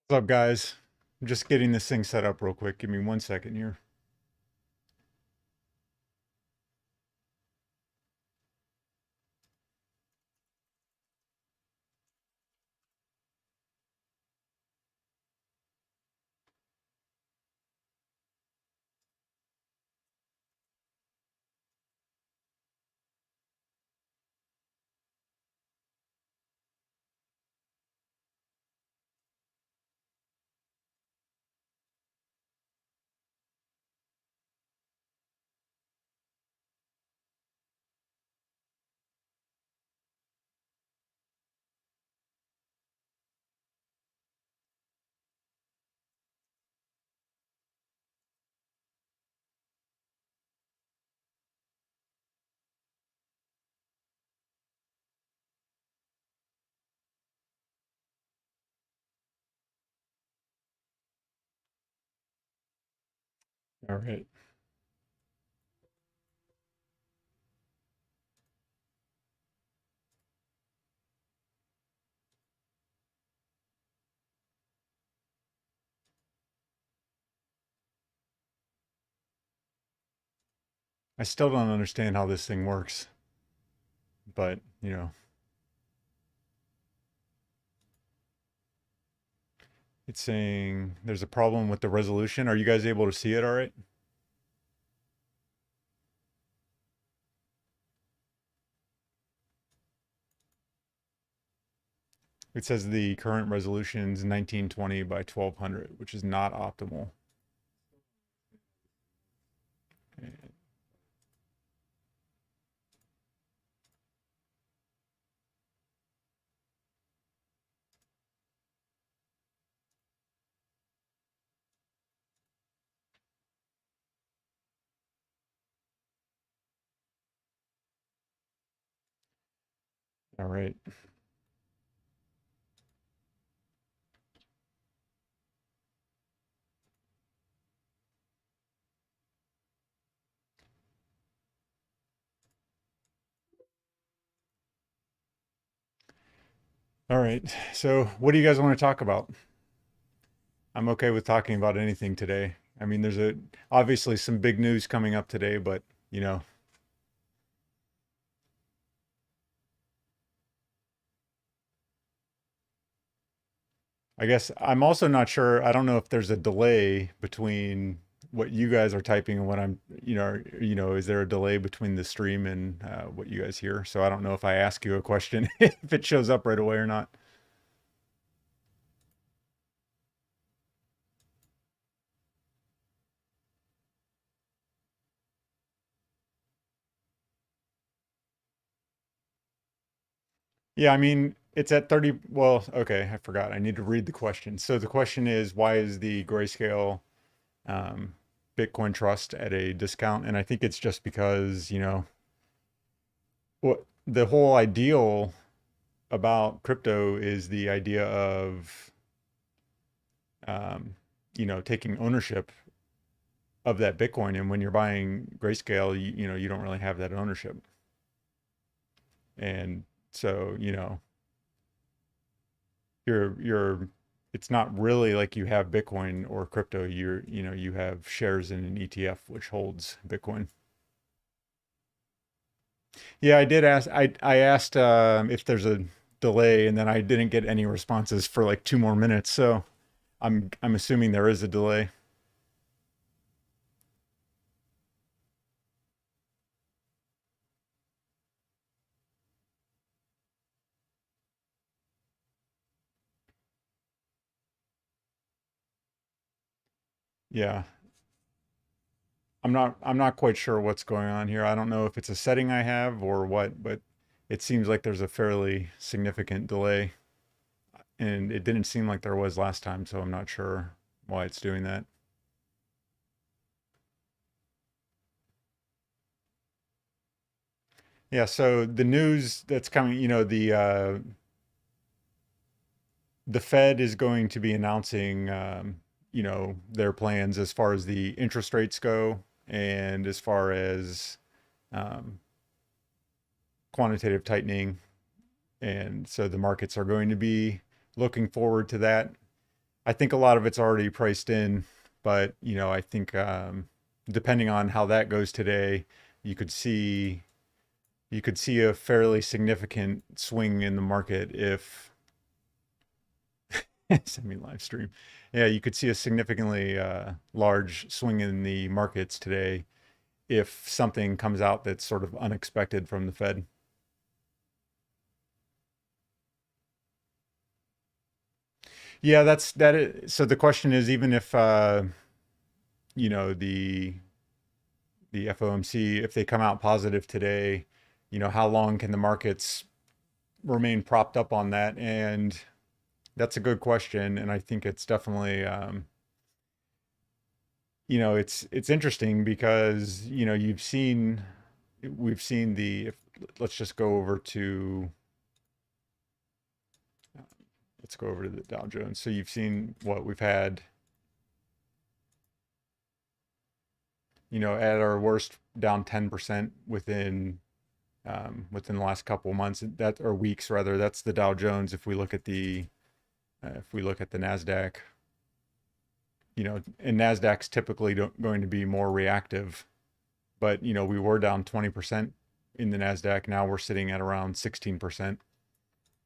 What's up, guys? I'm just getting this thing set up real quick. Give me 1 second here. All right. I still don't understand how this thing works, but it's saying there's a problem with the resolution. Are you guys able to see it all right? It says the current resolution is 1920 by 1200, which is not optimal. All right. All right. So, what do you guys want to talk about? I'm okay with talking about anything today. I mean, there's obviously some big news coming up today, but you know, I guess I'm also not sure. I don't know if there's a delay between what you guys are typing and what is there a delay between the stream and what you guys hear? So I don't know if I ask you a question if it shows up right away or not. Yeah, I mean, it's at 30. Well, okay, I forgot. I need to read the question. So the question is, why is the Grayscale um, Bitcoin Trust at a discount? And I think it's just because, what the whole ideal about crypto is the idea of um, taking ownership of that Bitcoin. And when you're buying Grayscale, you don't really have that ownership. And so, you're it's not really like you have Bitcoin or crypto. You have shares in an ETF which holds Bitcoin. Yeah, I did ask. I asked if there's a delay, and then I didn't get any responses for like 2 more minutes. So I'm assuming there is a delay. Yeah, I'm not quite sure what's going on here. I don't know if it's a setting I have or what, but it seems like there's a fairly significant delay, and it didn't seem like there was last time, so I'm not sure why it's doing that. Yeah, so the news that's coming, the Fed is going to be announcing their plans as far as the interest rates go and as far as um, quantitative tightening. And so the markets are going to be looking forward to that. I think a lot of it's already priced in, but I think depending on how that goes today, you could see a fairly significant swing in the market if semi live stream. Yeah, you could see a significantly large swing in the markets today if something comes out that's sort of unexpected from the Fed. Yeah, that is, so the question is, even if you know the the FOMC, if they come out positive today, how long can the markets remain propped up on that? And that's a good question, and I think it's definitely it's interesting because we've seen the if, let's just go over to let's go over to the Dow Jones. So you've seen what we've had, at our worst down 10% within the last couple of months, that or weeks rather. That's the Dow Jones. If we look at the Nasdaq, and Nasdaq's typically going to be more reactive, but we were down 20% in the Nasdaq. Now we're sitting at around 16%.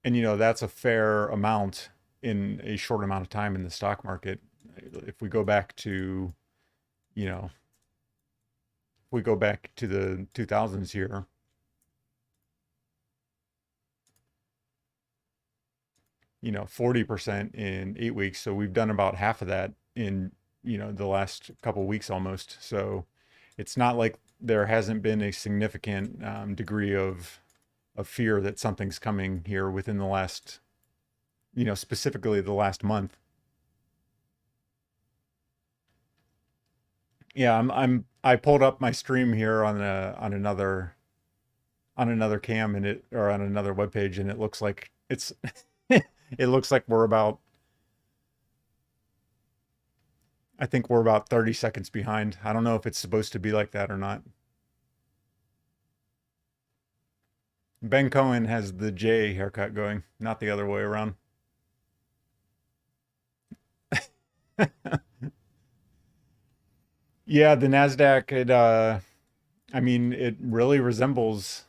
And that's a fair amount in a short amount of time in the stock market. If we go back to, you know, if we go back to the 2000s here, 40% in 8 weeks. So we've done about half of that in, the last couple of weeks almost. So it's not like there hasn't been a significant degree of fear that something's coming here within the last, specifically the last month. Yeah, I pulled up my stream here on another cam, and it or on another web page, and it looks like it's it looks like I think we're about 30 seconds behind. I don't know if it's supposed to be like that or not. Ben Cohen has the J haircut going, not the other way around. Yeah, the Nasdaq, I mean, it really resembles,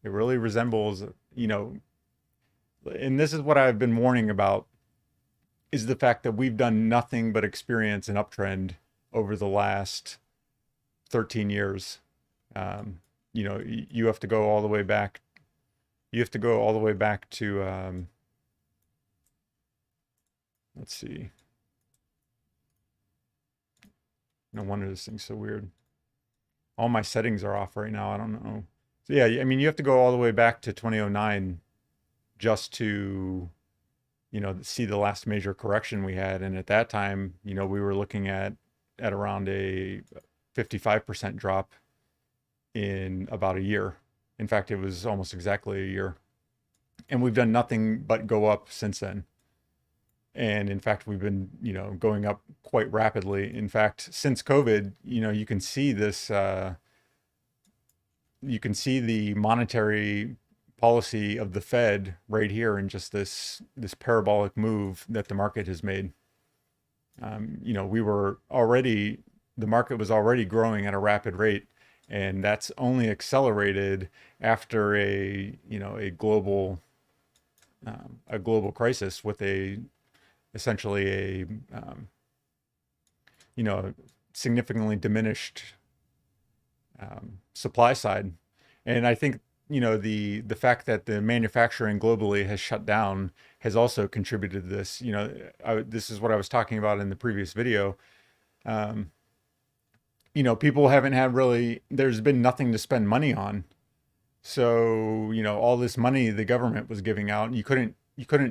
and this is what I've been warning about, is the fact that we've done nothing but experience an uptrend over the last 13 years. You have to go all the way back. You have to go all the way back to, let's see. No wonder this thing's so weird. All my settings are off right now. I don't know. So yeah, I mean, you have to go all the way back to 2009 just to, see the last major correction we had. And at that time, we were looking at around a 55% drop in about a year. In fact, it was almost exactly a year. And we've done nothing but go up since then. And in fact, we've been, going up quite rapidly. In fact, since COVID, you can see this, you can see the monetary policy of the Fed right here in just this parabolic move that the market has made. The market was already growing at a rapid rate, and that's only accelerated after a global crisis with essentially a significantly diminished supply side. And I think the fact that the manufacturing globally has shut down has also contributed to this. This is what I was talking about in the previous video. People haven't had really, there's been nothing to spend money on. So, all this money the government was giving out, you couldn't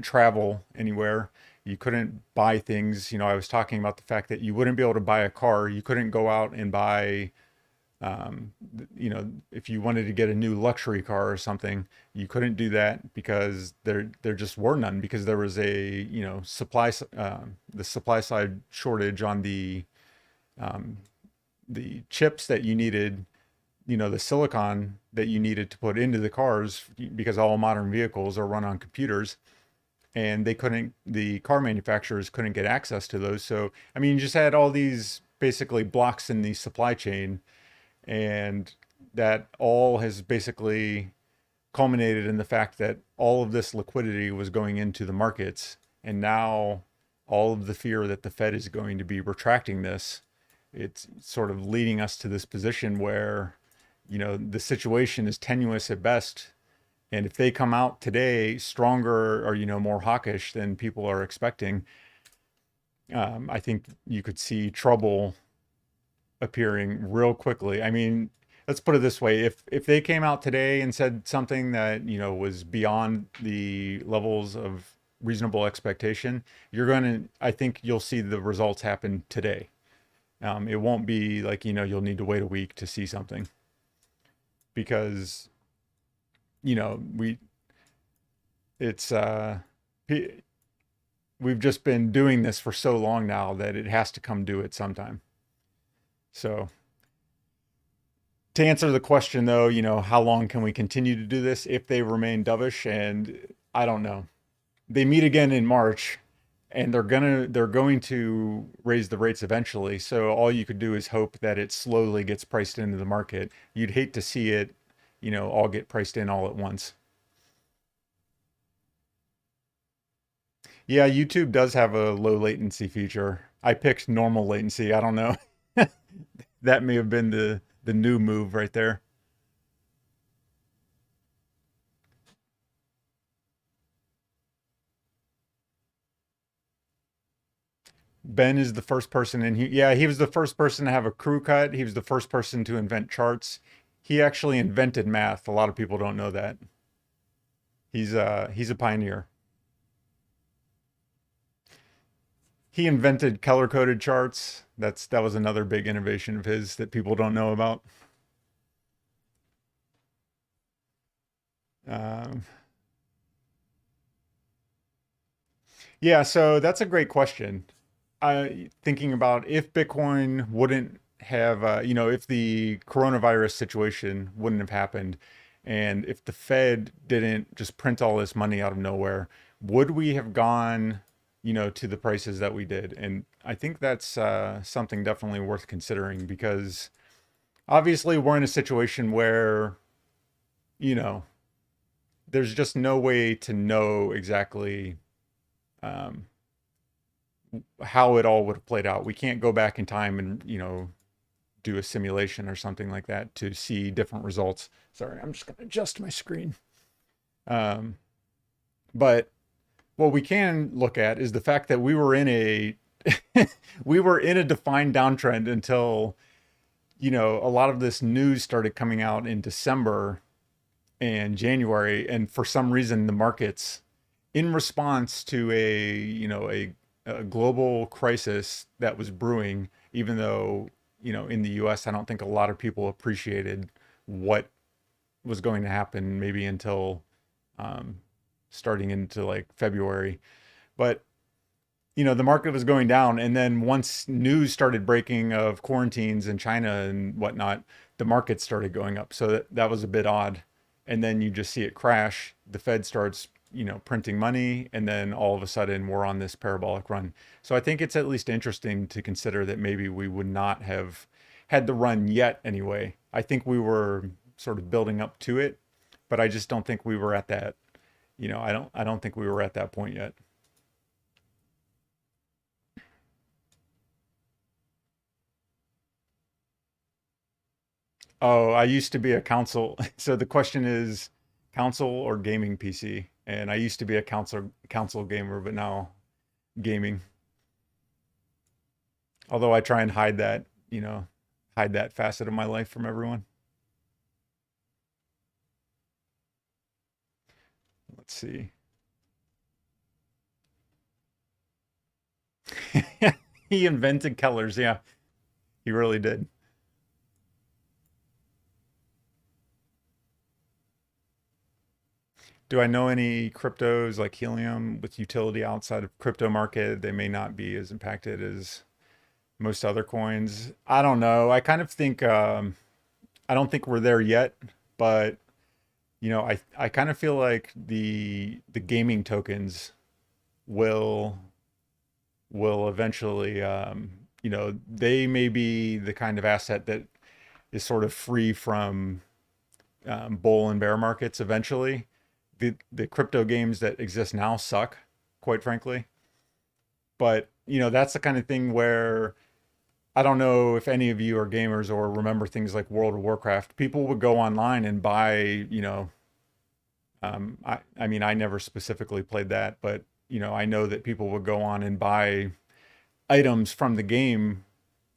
travel anywhere. You couldn't buy things. I was talking about the fact that you wouldn't be able to buy a car. You couldn't go out and buy, if you wanted to get a new luxury car or something, you couldn't do that because there just were none, because there was a, the supply side shortage on the chips that you needed, the silicon that you needed to put into the cars, because all modern vehicles are run on computers. and the car manufacturers couldn't get access to those. So, I mean, you just had all these basically blocks in the supply chain, and that all has basically culminated in the fact that all of this liquidity was going into the markets. And now all of the fear that the Fed is going to be retracting this, it's sort of leading us to this position where, the situation is tenuous at best. And if they come out today stronger or, more hawkish than people are expecting, I think you could see trouble appearing real quickly. I mean, let's put it this way: if they came out today and said something that was beyond the levels of reasonable expectation, I think you'll see the results happen today. It won't be like you'll need to wait a week to see something, because we it's we've just been doing this for so long now that it has to come due at some time. So to answer the question though, how long can we continue to do this if they remain dovish? And I don't know. They meet again in March, and they're going to raise the rates eventually. So all you could do is hope that it slowly gets priced into the market. You'd hate to see it, all get priced in all at once. Yeah, YouTube does have a low latency feature. I picked normal latency. I don't know. That may have been the new move right there. Ben is the first person in here. Yeah, he was the first person to have a crew cut. He was the first person to invent charts. He actually invented math. A lot of people don't know that. He's a pioneer. He invented color-coded charts. That was another big innovation of his that people don't know about. Um, yeah, so that's a great question. Thinking about if Bitcoin wouldn't have, if the coronavirus situation wouldn't have happened, and if the Fed didn't just print all this money out of nowhere, would we have gone, to the prices that we did? And I think that's something definitely worth considering, because obviously we're in a situation where, you know, there's just no way to know exactly um, how it all would have played out. We can't go back in time and, do a simulation or something like that to see different results. Sorry, I'm just going to adjust my screen. Um, but what we can look at is the fact that we were in a we were in a defined downtrend until, a lot of this news started coming out in December and January, and for some reason the markets, in response to a global crisis that was brewing, even though, in the US, I don't think a lot of people appreciated what was going to happen maybe until um, starting into like February. But, the market was going down. And then once news started breaking of quarantines in China and whatnot, the market started going up. So that was a bit odd. And then you just see it crash. The Fed starts, printing money. And then all of a sudden we're on this parabolic run. So I think it's at least interesting to consider that maybe we would not have had the run yet anyway. I think we were sort of building up to it, but I just don't think we were at that, I don't think we were at that point yet. Oh, I used to be a console. So the question is console or gaming PC? And I used to be a console gamer, but now gaming. Although I try and hide that facet of my life from everyone. Let's see. He invented colors. Yeah, he really did. Do I know any cryptos like Helium with utility outside of crypto market? They may not be as impacted as most other coins. I don't know. I kind of think I don't think we're there yet, but I kind of feel like the gaming tokens. will eventually, they may be the kind of asset that is sort of free from bull and bear markets eventually. The crypto games that exist now suck, quite frankly. But that's the kind of thing where I don't know if any of you are gamers or remember things like World of Warcraft. People would go online and buy, I mean, I never specifically played that, but I know that people would go on and buy items from the game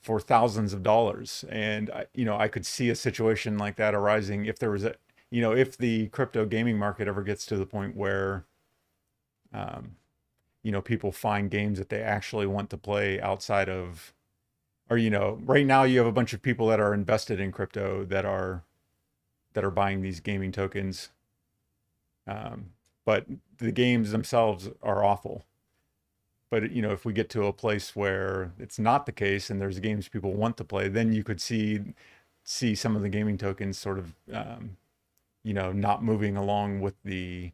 for thousands of dollars. And I could see a situation like that arising if there was if the crypto gaming market ever gets to the point where, um, people find games that they actually want to play outside of, or right now you have a bunch of people that are invested in crypto that are buying these gaming tokens, um, but the games themselves are awful. But if we get to a place where it's not the case and there's games people want to play, then you could see some of the gaming tokens sort of, not moving along with the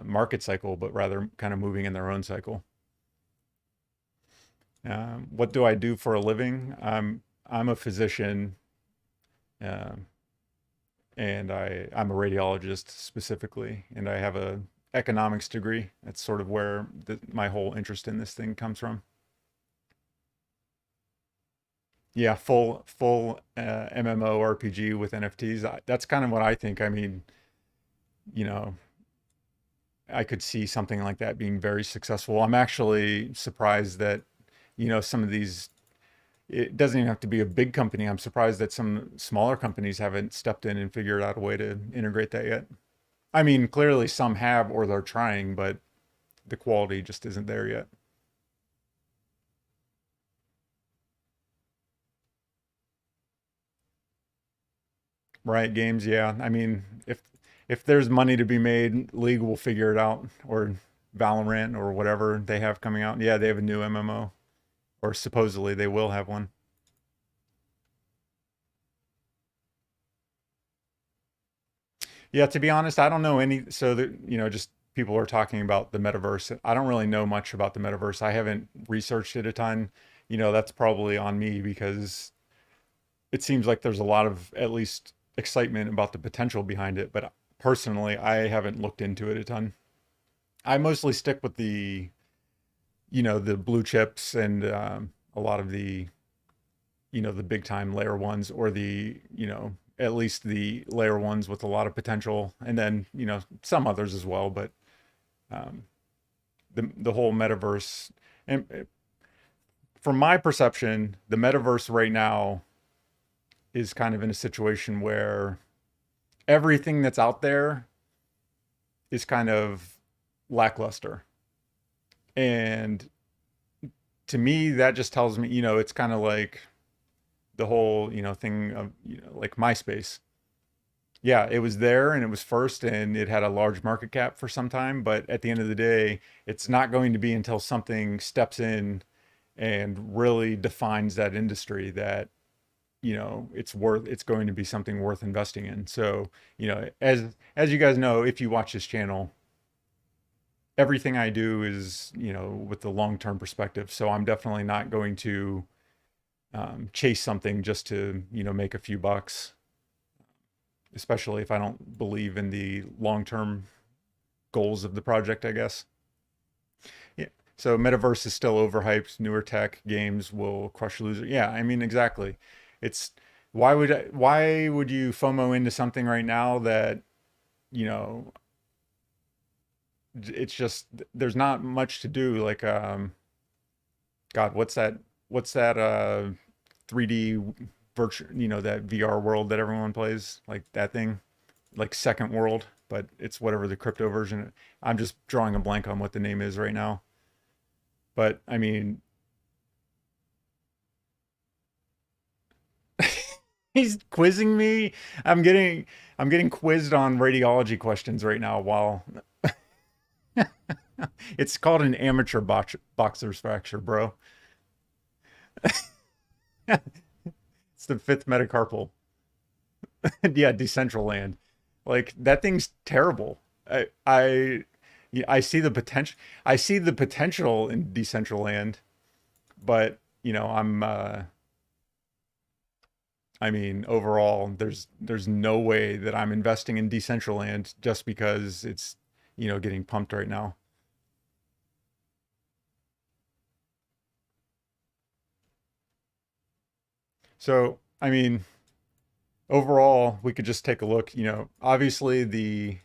market cycle, but rather kind of moving in their own cycle. What do I do for a living? I'm a physician, um, and I'm a radiologist specifically, and I have a economics degree. That's sort of where my whole interest in this thing comes from. Yeah, full MMORPG with NFTs. That's kind of what I think. I mean, you know, I could see something like that being very successful. I'm actually surprised that, some of these, it doesn't even have to be a big company. I'm surprised that some smaller companies haven't stepped in and figured out a way to integrate that yet. I mean, clearly some have or they're trying, but the quality just isn't there yet. Riot Games, yeah. I mean, if there's money to be made, League will figure it out, or Valorant or whatever they have coming out. Yeah, they have a new MMO, or supposedly they will have one. Yeah, to be honest, I don't know any. So that just people are talking about the metaverse. I don't really know much about the metaverse. I haven't researched it a ton. That's probably on me because it seems like there's a lot of at least excitement about the potential behind it. But personally, I haven't looked into it a ton. I mostly stick with the blue chips and a lot of the big time layer ones, or at least the layer ones with a lot of potential, and then some others as well. But um, the whole metaverse, and from my perception, the metaverse right now is kind of in a situation where everything that's out there is kind of lackluster. And to me, that just tells me, it's kind of like the whole, thing of, like MySpace. Yeah, it was there and it was first and it had a large market cap for some time, but at the end of the day, it's not going to be until something steps in and really defines that industry that, it's going to be something worth investing in. So, as you guys know, if you watch this channel, everything I do is, with the long-term perspective. So I'm definitely not going to chase something just to, make a few bucks, especially if I don't believe in the long-term goals of the project, I guess. Yeah. So metaverse is still overhyped. Newer tech games will crush loser. Yeah, I mean, exactly. It's why would you FOMO into something right now that, you know, it's just there's not much to do. Like God, what's that 3D virtual, that VR world that everyone plays, like that thing, like Second World, but it's whatever the crypto version. I'm just drawing a blank on what the name is right now. But I mean, he's quizzing me. I'm getting I'm getting quizzed on radiology questions right now while it's called an amateur boxer's fracture, bro. It's the fifth metacarpal. Yeah, decentral land. Like that thing's terrible. I Yeah, I see the potential. I see the potential in Decentraland, but I mean, overall, there's no way that I'm investing in Decentraland just because it's, getting pumped right now. So, I mean, overall, we could just take a look. Obviously the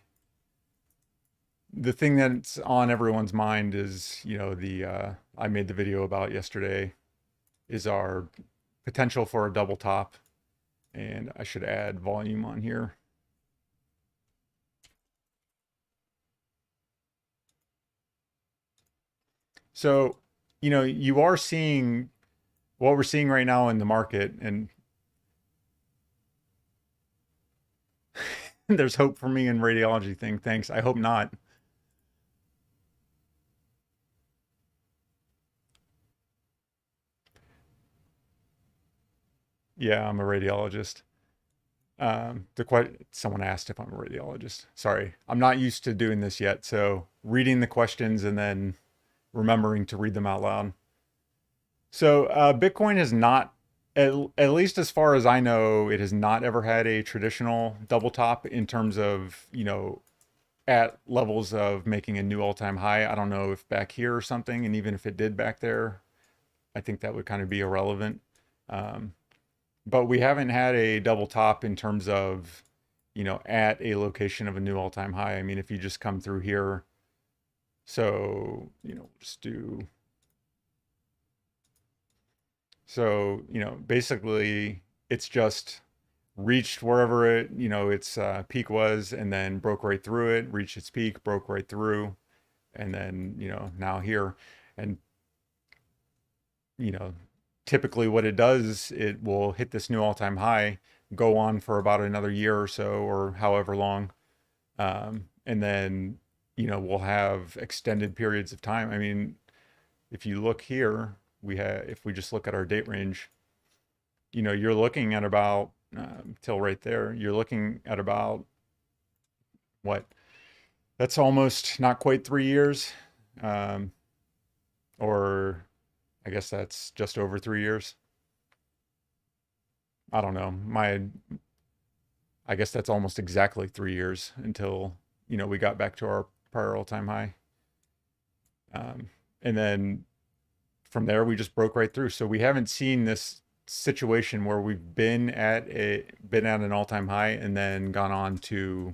thing that's on everyone's mind is, the I made the video about yesterday is our potential for a double top, and I should add volume on here. So, you are seeing what we're seeing right now in the market, and there's hope for me in radiology thing. Thanks. I hope not. Yeah, I'm a radiologist. Someone asked if I'm a radiologist. Sorry, I'm not used to doing this yet. So reading the questions and then remembering to read them out loud. So Bitcoin has not, at least as far as I know, it has not ever had a traditional double top in terms of, at levels of making a new all-time high. I don't know if back here or something, and even if it did back there, I think that would kind of be irrelevant. Um, but we haven't had a double top in terms of, at a location of a new all-time high. I mean, if you just come through here, so, just do, so, basically it's just reached wherever its peak was, and then broke right through it, reached its peak, broke right through, and then, now here. And, you know, typically what it does, it will hit this new all-time high, go on for about another year or so, or however long. And then, we'll have extended periods of time. I mean, if you look here, if we just look at our date range, you're looking at about, till right there, you're looking at about what? That's almost not quite 3 years. Um, or I guess that's just over 3 years. I don't know. I guess that's almost exactly 3 years until, we got back to our prior all-time high. And then from there, we just broke right through. So we haven't seen this situation where we've been at an all-time high and then gone on to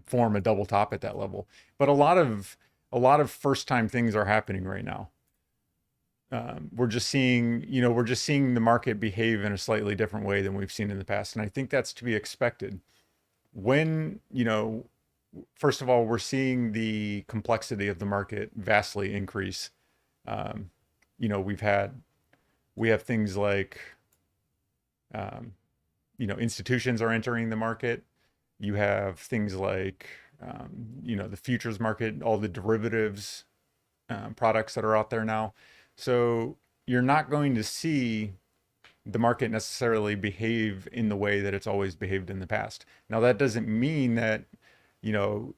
form a double top at that level. But a lot of first-time things are happening right now. We're just seeing the market behave in a slightly different way than we've seen in the past, and I think that's to be expected. When first of all, we're seeing the complexity of the market vastly increase. Um, you know, we have things like um, institutions are entering the market. You have things like the futures market, all the derivatives products that are out there now. So you're not going to see the market necessarily behave in the way that it's always behaved in the past. Now that doesn't mean that you know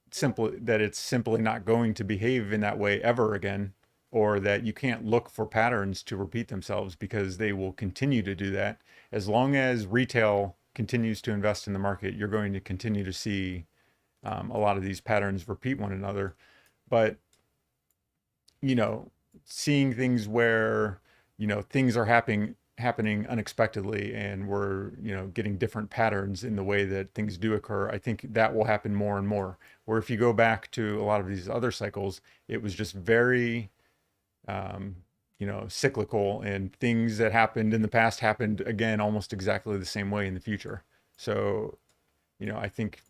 it's simply not going to behave in that way ever again, or that you can't look for patterns to repeat themselves, because they will continue to do that. As long as retail continues to invest in the market, you're going to continue to see a lot of these patterns repeat one another. But you know, seeing things where, things are happening unexpectedly, and we're, getting different patterns in the way that things do occur. I think that will happen more and more. Where if you go back to a lot of these other cycles, it was just very um, cyclical, and things that happened in the past happened again almost exactly the same way in the future. So, I think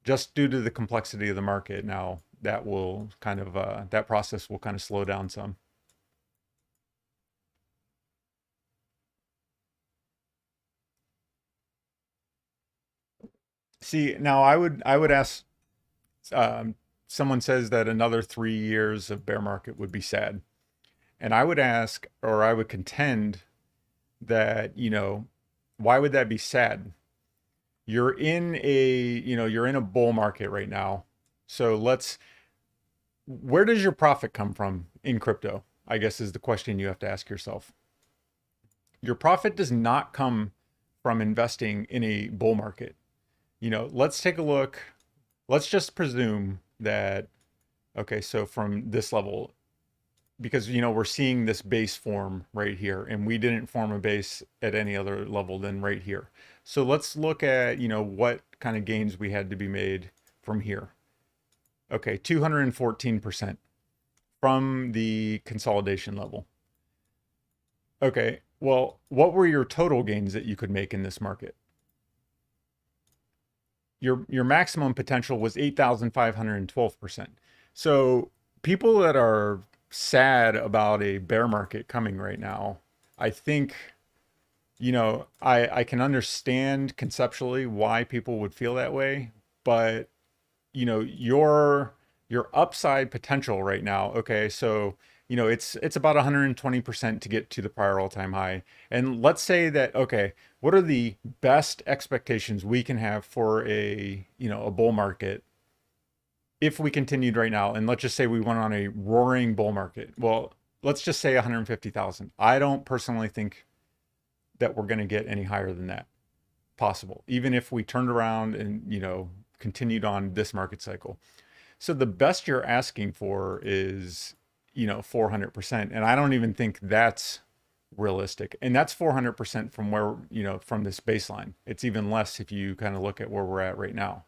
just due to the complexity of the market now, that process will kind of slow down some. See, now I would ask, um, someone says that another 3 years of bear market would be sad. And I would ask, or I would contend that, why would that be sad? You're in a bull market right now. So where does your profit come from in crypto? I guess is the question you have to ask yourself. Your profit does not come from investing in a bull market. Let's take a look. Let's just presume that, okay, so from this level, because, we're seeing this base form right here, and we didn't form a base at any other level than right here. So let's look at, what kind of gains we had to be made from here. Okay, 214% from the consolidation level. Okay, well, what were your total gains that you could make in this market? Your maximum potential was 8,512%. So people that are sad about a bear market coming right now, I think, I can understand conceptually why people would feel that way, but your upside potential right now, okay, so it's about 120% to get to the prior all-time high. And let's say that, okay, what are the best expectations we can have for a bull market if we continued right now? And let's just say we went on a roaring bull market. Well, let's just say 150,000. I don't personally think that we're going to get any higher than that possible, even if we turned around and, continued on this market cycle. So the best you're asking for is, 400%. And I don't even think that's realistic. And that's 400% from where, from this baseline. It's even less if you kind of look at where we're at right now,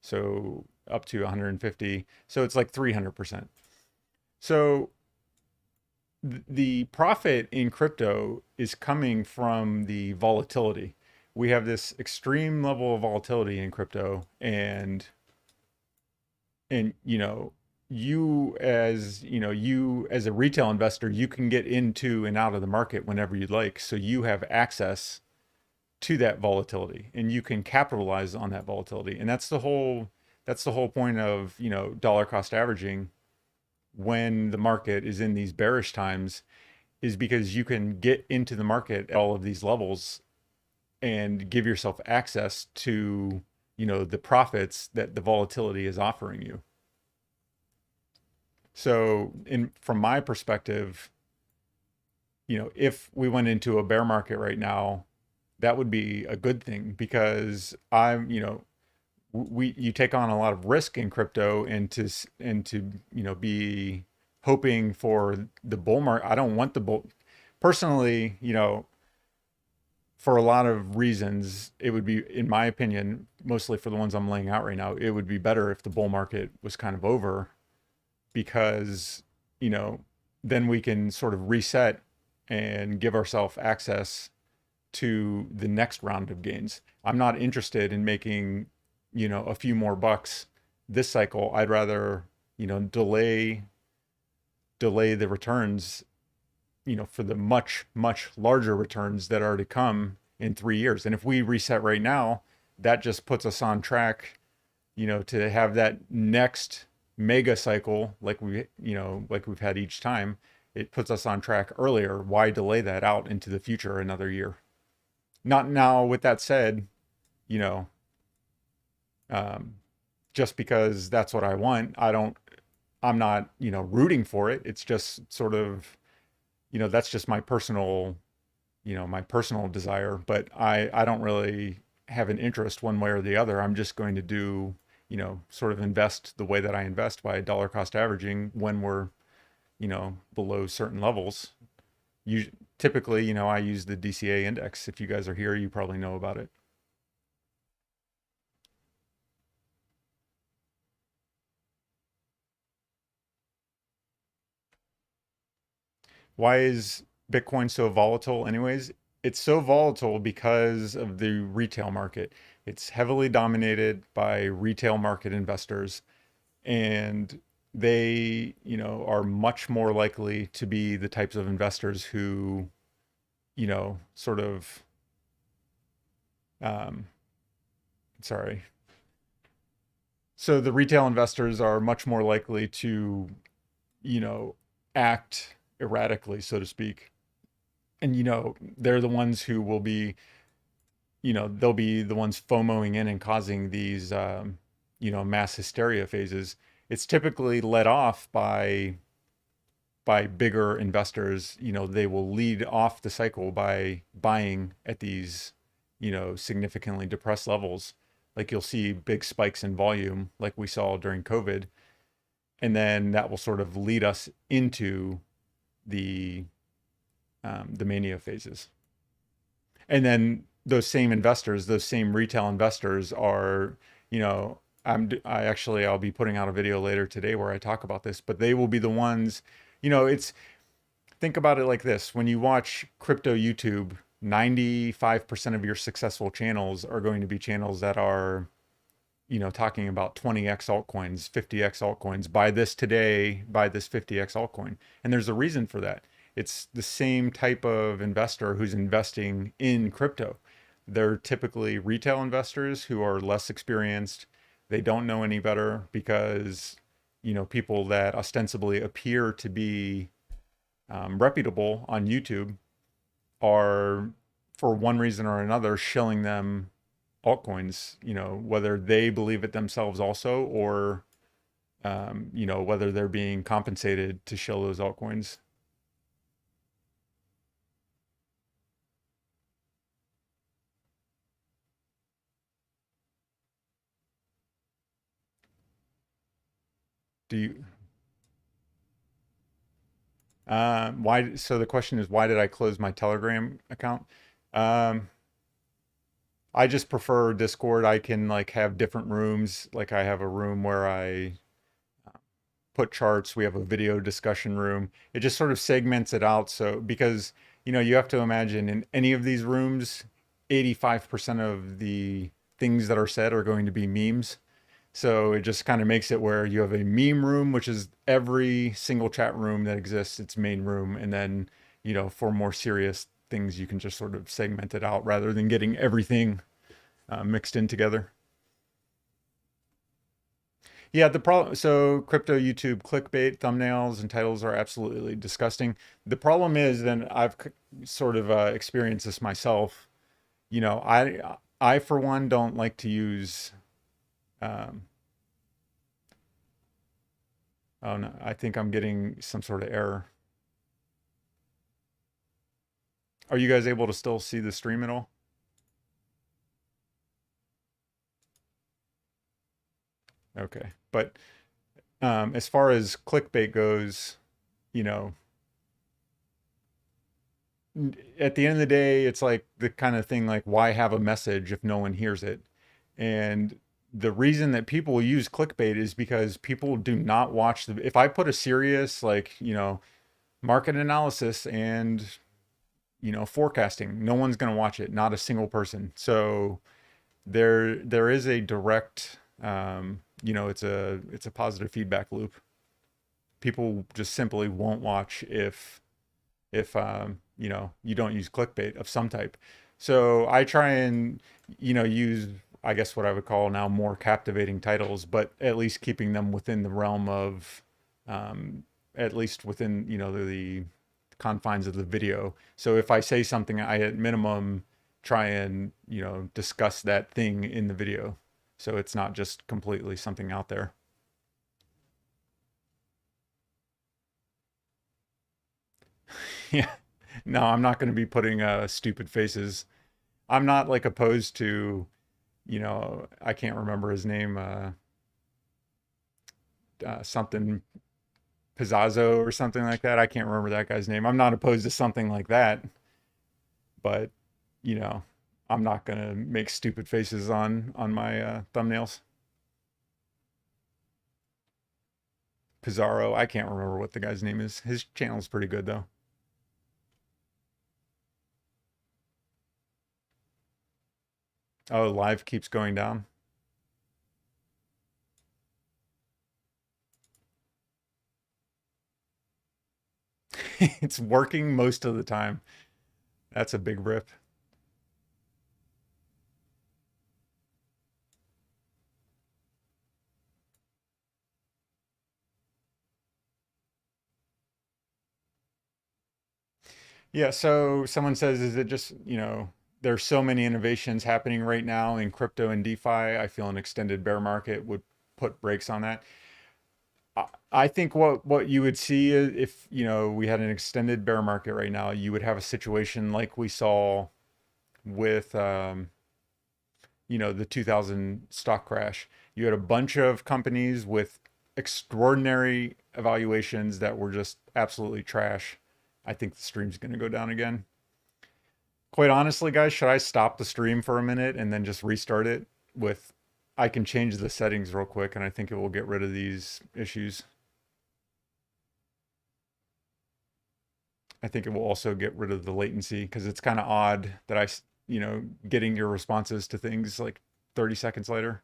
so up to 150. So it's like 300%. So the profit in crypto is coming from the volatility. We have this extreme level of volatility in crypto, and you as a retail investor, you can get into and out of the market whenever you'd like. So you have access to that volatility, and you can capitalize on that volatility. And that's the whole point of, dollar cost averaging when the market is in these bearish times, is because you can get into the market at all of these levels and give yourself access to, the profits that the volatility is offering you. So from my perspective, if we went into a bear market right now, that would be a good thing, because you take on a lot of risk in crypto, and to be hoping for the bull market. I don't want the bull personally, for a lot of reasons. It would be, in my opinion, mostly for the ones I'm laying out right now, it would be better if the bull market was kind of over, because, then we can sort of reset and give ourselves access to the next round of gains. I'm not interested in making, a few more bucks this cycle. I'd rather, delay the returns, for the much, much larger returns that are to come in 3 years. And if we reset right now, that just puts us on track, to have that next mega cycle like we've had each time. It puts us on track earlier. Why delay that out into the future another year? Not now. With that said, you know, just because that's what I want, I'm not, rooting for it. It's just sort of, that's just my personal desire, but I don't really have an interest one way or the other. I'm just going to do, sort of invest the way that I invest by dollar cost averaging when we're, below certain levels. You typically, I use the DCA index. If you guys are here, you probably know about it. Why is Bitcoin so volatile anyways? It's so volatile because of the retail market. It's heavily dominated by retail market investors, and they, are much more likely to be the types of investors who, sort of, um, sorry. So the retail investors are much more likely to, act erratically, so to speak. And, they're the ones who will be, they'll be the ones FOMOing in and causing these, mass hysteria phases, it's typically led off by bigger investors. They will lead off the cycle by buying at these, significantly depressed levels. Like you'll see big spikes in volume, like we saw during COVID, and then that will sort of lead us into the the mania phases. And then those same investors, those same retail investors are, you know, I'll be putting out a video later today where I talk about this, but they will be the ones, it's think about it like this. When you watch crypto YouTube, 95% of your successful channels are going to be channels that are, talking about 20x altcoins, 50x altcoins, buy this today, buy this 50x altcoin. And there's a reason for that. It's the same type of investor who's investing in crypto. They're typically retail investors who are less experienced. They don't know any better because, people that ostensibly appear to be reputable on YouTube are, for one reason or another, shilling them altcoins, whether they believe it themselves also, or, whether they're being compensated to shill those altcoins. Do you, so the question is, why did I close my Telegram account? Um, I just prefer Discord. I can like have different rooms. Like I have a room where I put charts. We have a video discussion room. It just sort of segments it out. So because, you have to imagine in any of these rooms, 85% of the things that are said are going to be memes. So it just kind of makes it where you have a meme room, which is every single chat room that exists, its main room. And then, for more serious things, you can just sort of segment it out rather than getting everything mixed in together. Yeah, the problem, so crypto YouTube clickbait thumbnails and titles are absolutely disgusting. The problem is, then I've sort of experienced this myself. I for one don't like to use. Um, oh no, I think I'm getting some sort of error. Are you guys able to still see the stream at all? Okay, but as far as clickbait goes, you know, at the end of the day, it's like the kind of thing like, why have a message if no one hears it? And the reason that people use clickbait is because people do not watch the, if I put a serious, like, market analysis and, forecasting, no one's going to watch it, not a single person. So there is a direct, it's a positive feedback loop. People just simply won't watch if you don't use clickbait of some type. So I try and use, I guess, what I would call now more captivating titles, but at least keeping them within the realm of at least within the confines of the video. So if I say something, I at minimum try and discuss that thing in the video, so it's not just completely something out there. Yeah. No, I'm not going to be putting stupid faces. I'm not like opposed to, I can't remember his name, something Pizzazzo or something like that. I can't remember that guy's name. I'm not opposed to something like that, but you know, I'm not going to make stupid faces on my thumbnails. Pizarro, I can't remember what the guy's name is. His channel's pretty good though. Oh, live keeps going down. It's working most of the time. That's a big rip. Yeah, so someone says, is it just, there's so many innovations happening right now in crypto and DeFi. I feel an extended bear market would put brakes on that. I think what you would see is if, we had an extended bear market right now, you would have a situation like we saw with, the 2000 stock crash. You had a bunch of companies with extraordinary evaluations that were just absolutely trash. I think the stream's going to go down again. Quite honestly, guys, should I stop the stream for a minute and then just restart it with, I can change the settings real quick and I think it will get rid of these issues. I think it will also get rid of the latency because it's kind of odd that getting your responses to things like 30 seconds later.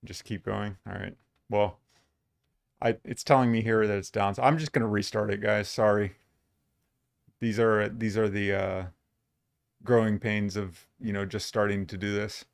Just keep going. All right. Well, it's telling me here that it's down. So I'm just going to restart it, guys. Sorry. These are the growing pains of, just starting to do this.